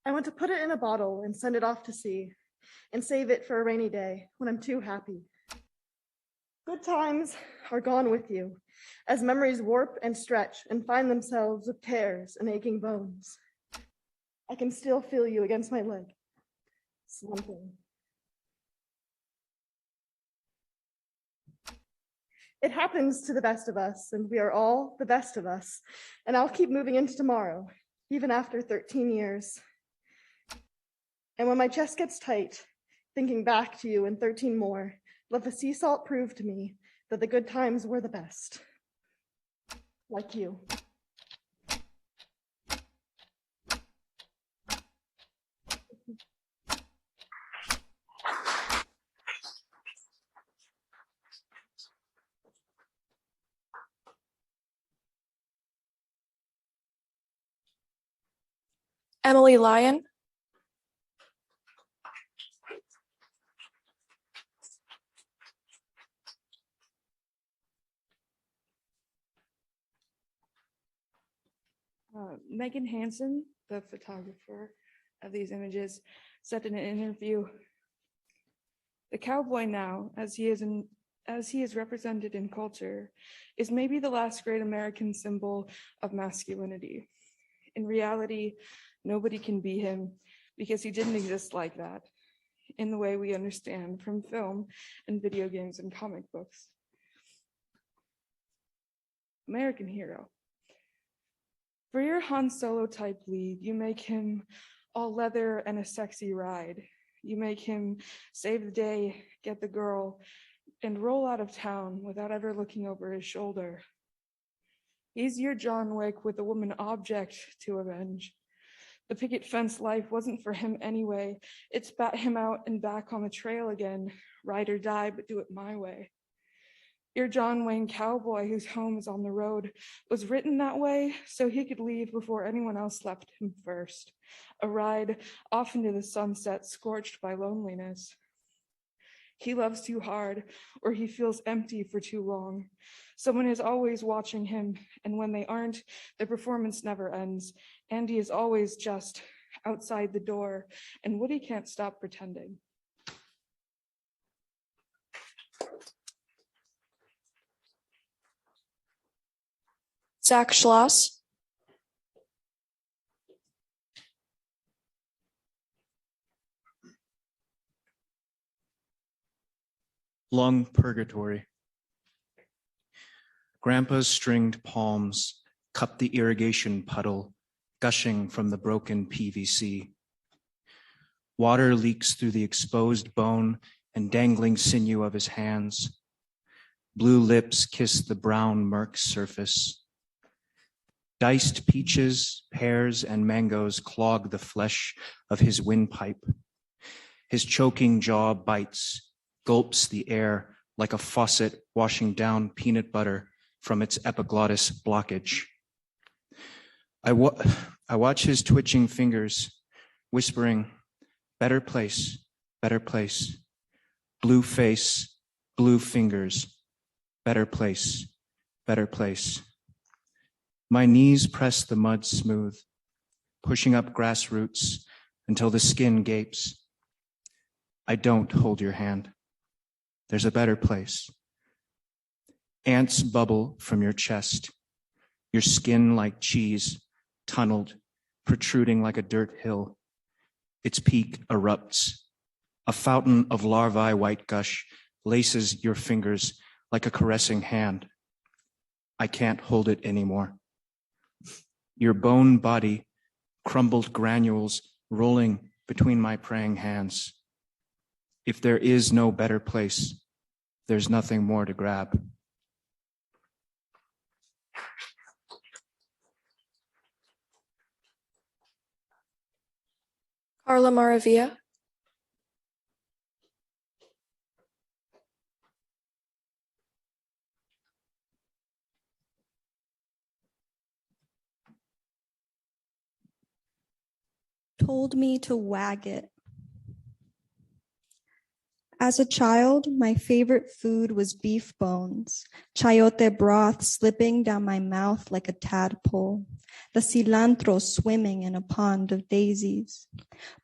I want to put it in a bottle and send it off to sea and save it for a rainy day when I'm too happy. Good times are gone with you as memories warp and stretch and find themselves with tears and aching bones. I can still feel you against my leg, slumping. It happens to the best of us, and we are all the best of us. And I'll keep moving into tomorrow, even after 13 years. And when my chest gets tight, thinking back to you in 13 more, let the sea salt prove to me that the good times were the best. Like you. Emily Lyon. Megan Hansen, the photographer of these images, said in an interview, "The cowboy now, as he is represented in culture, is maybe the last great American symbol of masculinity. In reality, nobody can be him because he didn't exist like that in the way we understand from film and video games and comic books. American hero. For your Han Solo type lead, you make him all leather and a sexy ride. You make him save the day, get the girl, and roll out of town without ever looking over his shoulder. He's your John Wick with a woman object to avenge. The picket fence life wasn't for him anyway. It spat him out and back on the trail again. Ride or die, but do it my way. Your John Wayne cowboy whose home is on the road was written that way so he could leave before anyone else left him first. A ride off into the sunset scorched by loneliness. He loves too hard, or he feels empty for too long. Someone is always watching him, and when they aren't, the performance never ends. Andy is always just outside the door, and Woody can't stop pretending." Zach Schloss. Lung purgatory. Grandpa's stringed palms cup the irrigation puddle gushing from the broken PVC. Water leaks through the exposed bone and dangling sinew of his hands. Blue lips kiss the brown murk surface. Diced peaches, pears, and mangoes clog the flesh of his windpipe. His choking jaw bites, gulps the air like a faucet washing down peanut butter from its epiglottis blockage. I watch his twitching fingers, whispering, "Better place, better place. Blue face, blue fingers, better place, better place." My knees press the mud smooth, pushing up grass roots until the skin gapes. I don't hold your hand. There's a better place. Ants bubble from your chest, your skin like cheese, tunneled, protruding like a dirt hill. Its peak erupts. A fountain of larvae white gush laces your fingers like a caressing hand. I can't hold it anymore. Your bone body, crumbled granules rolling between my praying hands. If there is no better place, there's nothing more to grab. Karla Maravilla. Told me to wag it. As a child, my favorite food was beef bones, chayote broth slipping down my mouth like a tadpole, the cilantro swimming in a pond of daisies.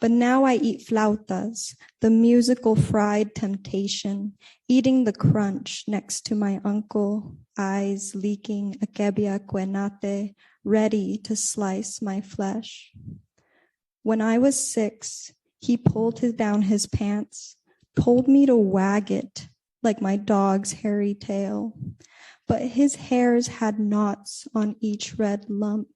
But now I eat flautas, the musical fried temptation, eating the crunch next to my uncle, eyes leaking akebia quenate, ready to slice my flesh. When I was 6, he pulled down his pants, told me to wag it like my dog's hairy tail. But his hairs had knots on each red lump,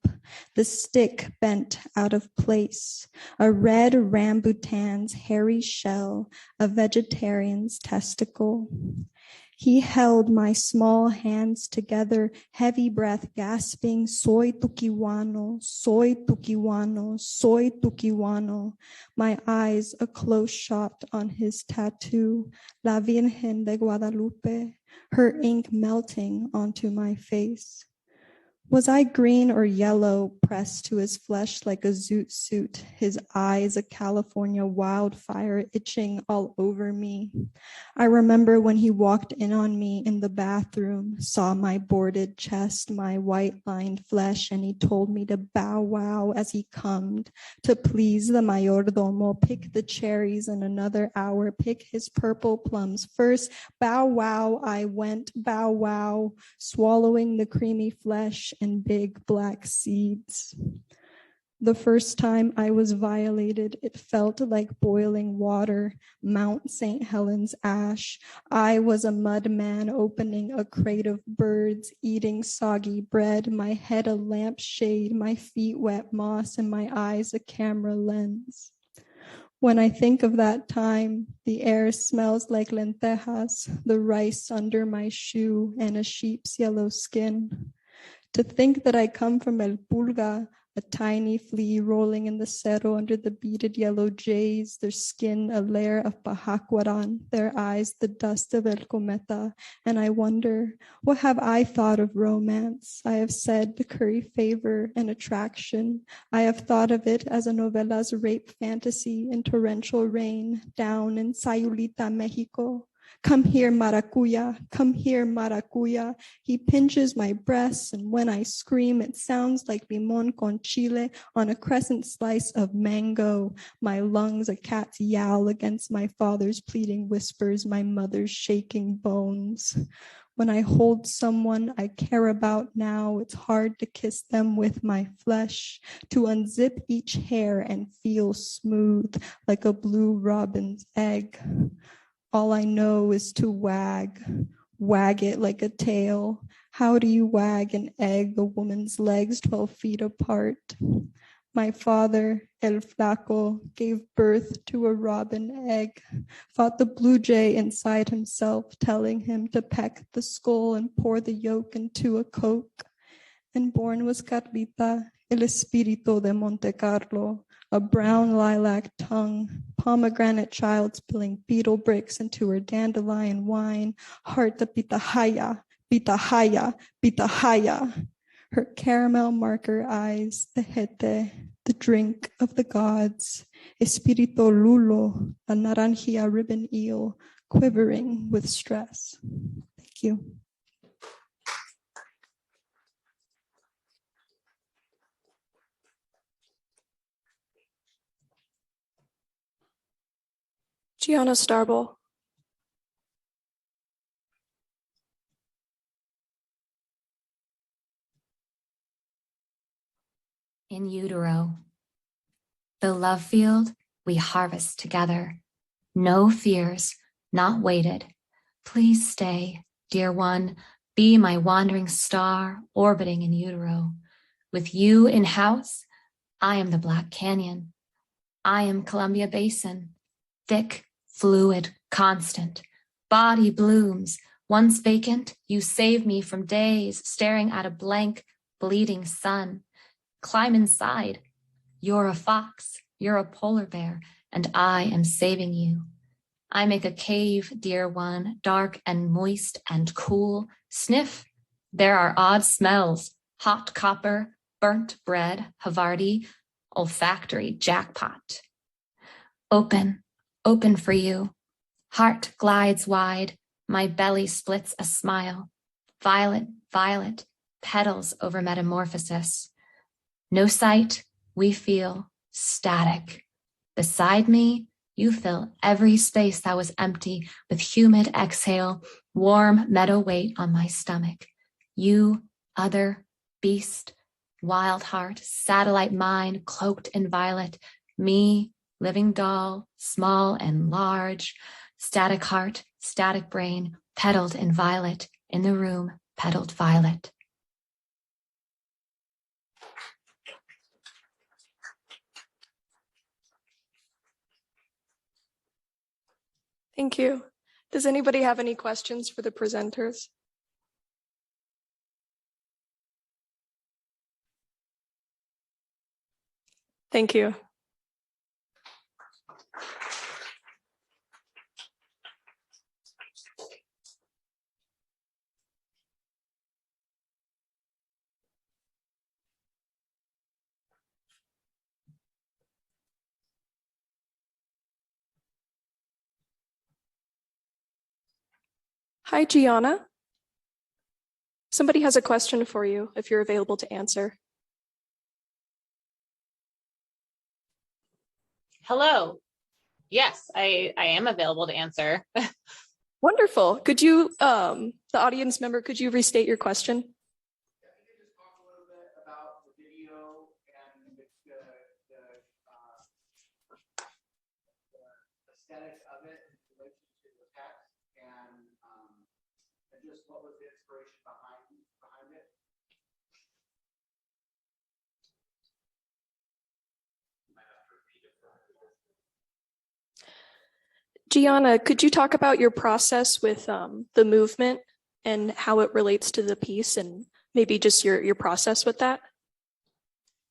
the stick bent out of place, a red rambutan's hairy shell, a vegetarian's testicle. He held my small hands together, heavy breath gasping, soy tuquiwano, soy tuquiwano, soy tuquiwano. My eyes a close shot on his tattoo, La Virgen de Guadalupe, her ink melting onto my face. Was I green or yellow, pressed to his flesh like a zoot suit, his eyes a California wildfire itching all over me? I remember when he walked in on me in the bathroom, saw my boarded chest, my white-lined flesh, and he told me to bow wow as he cummed, to please the mayordomo, pick the cherries in another hour, pick his purple plums first. Bow wow, I went, bow wow, swallowing the creamy flesh and big black seeds. The first time I was violated, it felt like boiling water, Mount St. Helens ash. I was a mud man opening a crate of birds, eating soggy bread, my head a lampshade, my feet wet moss, and my eyes a camera lens. When I think of that time, the air smells like lentejas, the rice under my shoe, and a sheep's yellow skin. To think that I come from El Pulga, a tiny flea rolling in the cerro under the beaded yellow jays, their skin a layer of pajacuaran, their eyes the dust of El Cometa, and I wonder, what have I thought of romance? I have said to curry favor and attraction. I have thought of it as a novela's rape fantasy in torrential rain down in Sayulita, Mexico. Come here, maracuya, come here, maracuya. He pinches my breasts, and when I scream, it sounds like limon con chile on a crescent slice of mango. My lungs a cat's yowl against my father's pleading whispers, my mother's shaking bones. When I hold someone I care about now, it's hard to kiss them with my flesh, to unzip each hair and feel smooth like a blue robin's egg. All I know is to wag it like a tail. How do you wag an egg, a woman's legs 12 feet apart? My father, El Flaco, gave birth to a robin egg, fought the blue jay inside himself, telling him to peck the skull and pour the yolk into a coke. And born was Carlita, el espíritu de Monte Carlo, a brown lilac tongue, pomegranate child spilling beetle bricks into her dandelion wine, heart to pitahaya, pitahaya, pitahaya. Her caramel marker eyes, the jete, the drink of the gods, espirito lulo, a naranjia ribbon eel, quivering with stress. Thank you. Gianna Starble. In utero, the love field we harvest together. No fears, not weighted. Please stay, dear one, be my wandering star orbiting in utero. With you in house, I am the Black Canyon. I am Columbia Basin, thick, fluid, constant. Body blooms. Once vacant, you save me from days staring at a blank, bleeding sun. Climb inside. You're a fox, you're a polar bear, and I am saving you. I make a cave, dear one, dark and moist and cool. Sniff. There are odd smells. Hot copper, burnt bread, Havarti, olfactory jackpot. Open for you. Heart glides wide, my belly splits a smile. Violet, violet, petals over metamorphosis. No sight, we feel static. Beside me, you fill every space that was empty with humid exhale, warm meadow weight on my stomach. You, other, beast, wild heart, satellite mind, cloaked in violet. Me, living doll, small and large. Static heart, static brain, petaled in violet. In the room, petaled violet. Thank you. Does anybody have any questions for the presenters? Thank you. Hi, Gianna. Somebody has a question for you if you're available to answer. Hello. Yes, I am available to answer. Wonderful. Could you, the audience member, could you restate your question? Aesthetic of it in relation to the text, and just what was the inspiration behind it? Gianna, could you talk about your process with the movement and how it relates to the piece, and maybe just your process with that?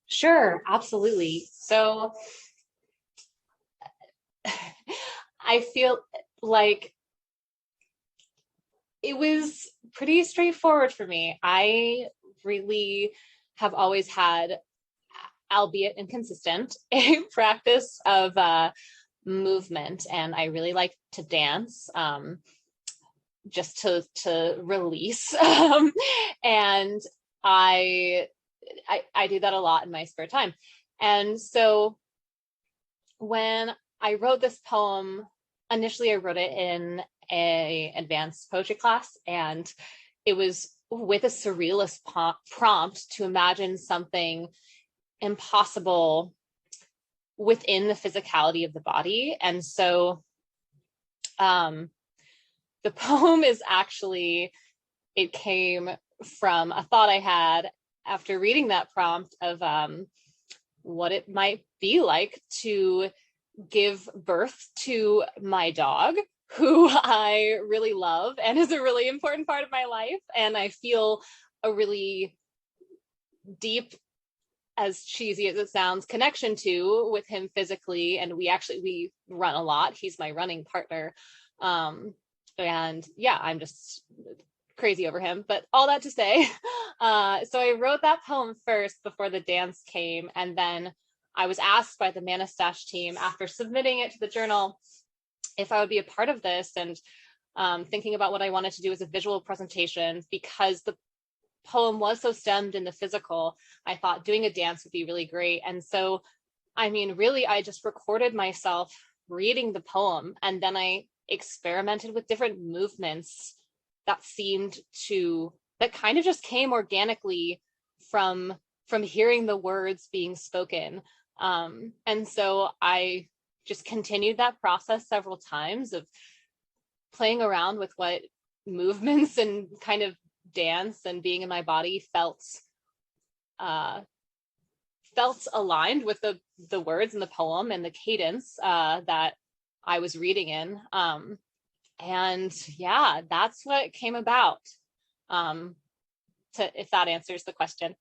Sure, absolutely. So I feel like it was pretty straightforward for me. I really have always had, albeit inconsistent, a practice of movement, and I really like to dance, just to release, and I do that a lot in my spare time. And so when I wrote this poem, initially I wrote it in an advanced poetry class, and it was with a surrealist prompt to imagine something impossible within the physicality of the body. And so the poem is actually, it came from a thought I had after reading that prompt of what it might be like to give birth to my dog, who I really love and is a really important part of my life. And I feel a really deep, as cheesy as it sounds, connection to with him physically. And we run a lot. He's my running partner. And yeah, I'm just crazy over him, but all that to say, so I wrote that poem first before the dance came. And then I was asked by the Manastash team after submitting it to the journal if I would be a part of this, and thinking about what I wanted to do as a visual presentation, because the poem was so stemmed in the physical, I thought doing a dance would be really great. And so, I mean, really, I just recorded myself reading the poem, and then I experimented with different movements that kind of just came organically from hearing the words being spoken. And so I just continued that process several times of playing around with what movements and kind of dance and being in my body felt aligned with the words in the poem and the cadence that I was reading in. And yeah, that's what came about. If that answers the question.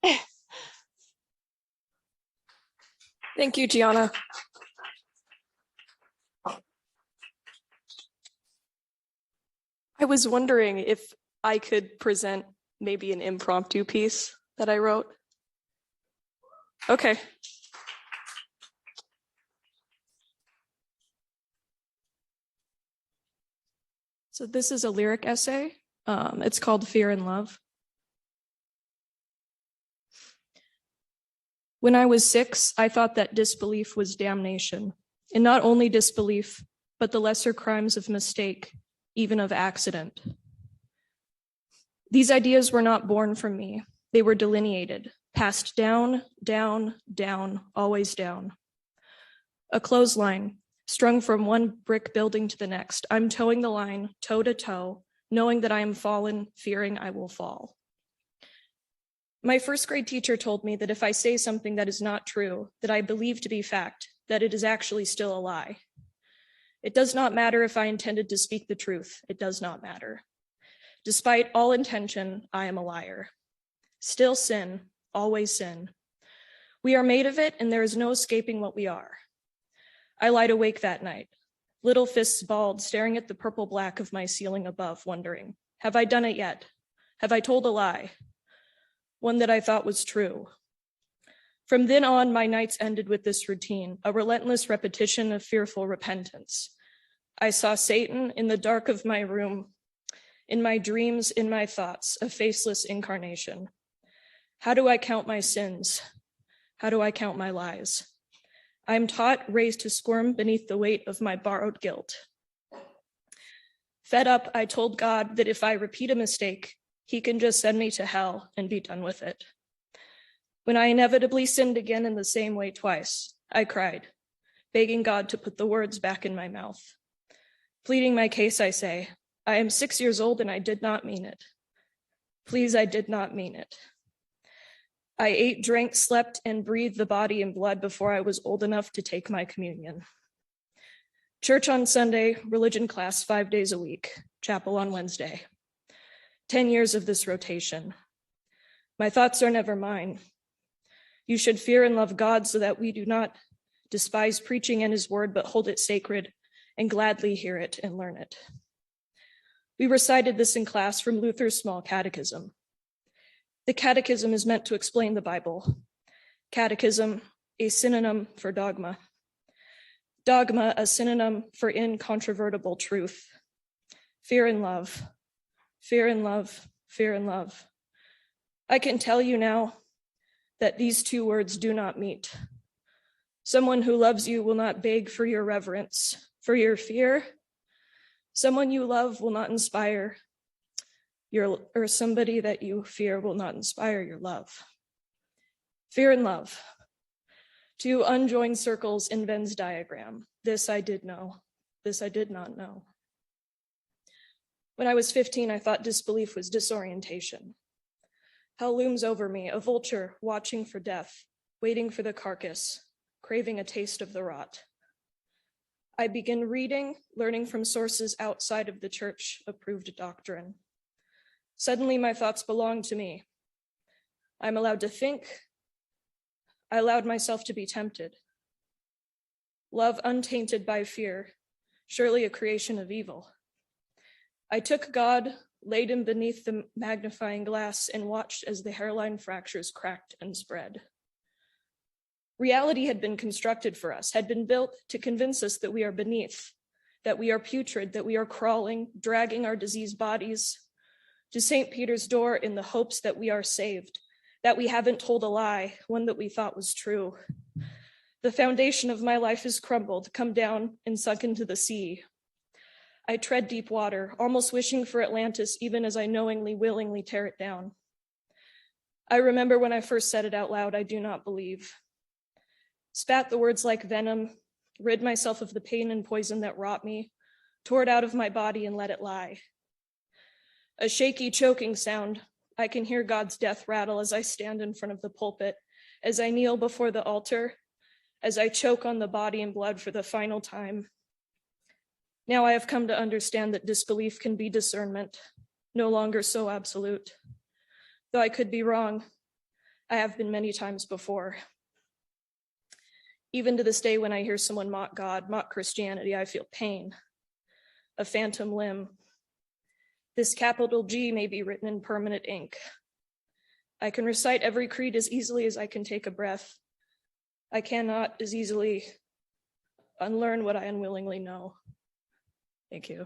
Thank you, Gianna. I was wondering if I could present maybe an impromptu piece that I wrote. Okay. So this is a lyric essay. It's called Fear and Love. When I was 6, I thought that disbelief was damnation, and not only disbelief, but the lesser crimes of mistake, even of accident. These ideas were not born from me. They were delineated, passed down, down, down, always down. A clothesline, strung from one brick building to the next. I'm towing the line, toe to toe, knowing that I am fallen, fearing I will fall. My first grade teacher told me that if I say something that is not true, that I believe to be fact, that it is actually still a lie. It does not matter if I intended to speak the truth. It does not matter. Despite all intention, I am a liar. Still sin, always sin. We are made of it, and there is no escaping what we are. I lied awake that night, little fists balled, staring at the purple black of my ceiling above, wondering, have I done it yet? Have I told a lie? One that I thought was true. From then on, my nights ended with this routine, a relentless repetition of fearful repentance. I saw Satan in the dark of my room, in my dreams, in my thoughts, a faceless incarnation. How do I count my sins? How do I count my lies? I am taught, raised to squirm beneath the weight of my borrowed guilt. Fed up, I told God that if I repeat a mistake, he can just send me to hell and be done with it. When I inevitably sinned again in the same way twice, I cried, begging God to put the words back in my mouth. Pleading my case, I say, I am 6 years old and I did not mean it. Please, I did not mean it. I ate, drank, slept, and breathed the body and blood before I was old enough to take my communion. Church on Sunday, religion class 5 days a week, chapel on Wednesday. 10 years of this rotation. My thoughts are never mine. You should fear and love God so that we do not despise preaching and his word, but hold it sacred and gladly hear it and learn it. We recited this in class from Luther's Small Catechism. The Catechism is meant to explain the Bible. Catechism, a synonym for dogma. Dogma, a synonym for incontrovertible truth. Fear and love. Fear and love, fear and love. I can tell you now that these two words do not meet. Someone who loves you will not beg for your reverence, for your fear. Someone you love will not inspire or somebody that you fear will not inspire your love. Fear and love. Two unjoined circles in Venn diagram. This I did know. This I did not know. When I was 15, I thought disbelief was disorientation. Hell looms over me, a vulture watching for death, waiting for the carcass, craving a taste of the rot. I begin reading, learning from sources outside of the church-approved doctrine. Suddenly, my thoughts belong to me. I'm allowed to think. I allowed myself to be tempted. Love untainted by fear, surely a creation of evil. I took God, laid him beneath the magnifying glass, and watched as the hairline fractures cracked and spread. Reality had been constructed for us, had been built to convince us that we are beneath, that we are putrid, that we are crawling, dragging our diseased bodies to St. Peter's door in the hopes that we are saved, that we haven't told a lie, one that we thought was true. The foundation of my life is crumbled, come down and sunk into the sea. I tread deep water, almost wishing for Atlantis, even as I knowingly, willingly tear it down. I remember when I first said it out loud, I do not believe. Spat the words like venom, rid myself of the pain and poison that wrought me, tore it out of my body and let it lie. A shaky, choking sound. I can hear God's death rattle as I stand in front of the pulpit, as I kneel before the altar, as I choke on the body and blood for the final time. Now I have come to understand that disbelief can be discernment, no longer so absolute. Though I could be wrong, I have been many times before. Even to this day, when I hear someone mock God, mock Christianity, I feel pain, a phantom limb. This capital G may be written in permanent ink. I can recite every creed as easily as I can take a breath. I cannot as easily unlearn what I unwillingly know. Thank you.